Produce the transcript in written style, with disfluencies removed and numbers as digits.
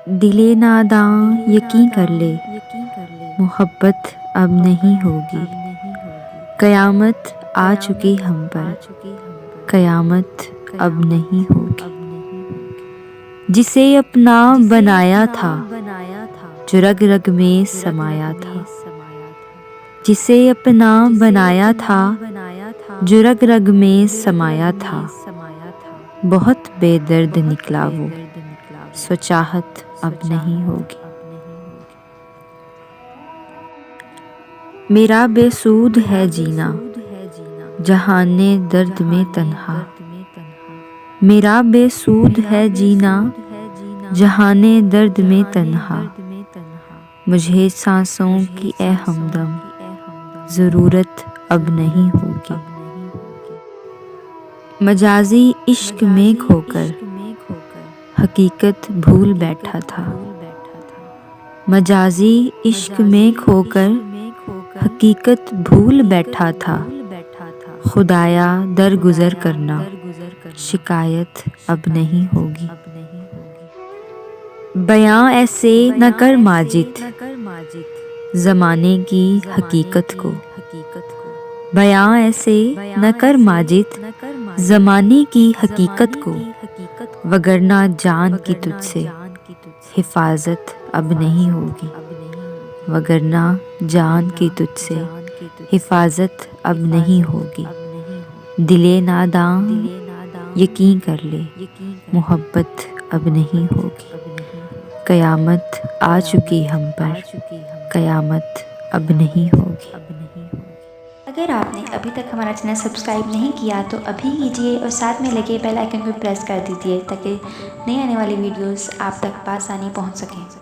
दिले नादां यकीन कर ले, मोहब्बत अब नहीं होगी। कयामत आ चुकी हम पर, कयामत अब नहीं होगी। जिसे अपना बनाया था, जो रग रग में समाया था। जिसे अपना बनाया था, जो रग रग में समाया था। बहुत बेदर्द निकला वो, सो चाहत अब नहीं होगी। मेरा बेसूद है जीना, जहाने दर्द में तन्हा। मेरा बेसूद है जीना, जहाने दर्द में तन्हा। मुझे सांसों की ए हमदम, ज़रूरत अब नहीं होगी। मजाजी इश्क में खोकर हकीकत भूल बैठा था। मजाजी इश्क में खोकर हकीकत भूल बैठा था। खुदाया दरगुजर करना, शिकायत अब नहीं होगी। बयां ऐसे न कर माजिद, ज़माने की हकीकत को। बयां ऐसे न कर माजिद, ज़माने की हकीकत को। वगरना जान की तुझसे हिफाजत अब नहीं होगी। वगरना जान की तुझसे हिफाजत अब नहीं होगी। दिले नादां यकीन कर ले, मोहब्बत अब नहीं होगी। कयामत आ चुकी हम पर, कयामत अब नहीं होगी। अगर आपने अभी तक हमारा चैनल सब्सक्राइब नहीं किया तो अभी कीजिए और साथ में लगे बेल आइकन को प्रेस कर दीजिए ताकि नई आने वाली वीडियोस आप तक आसानी पहुंच सकें।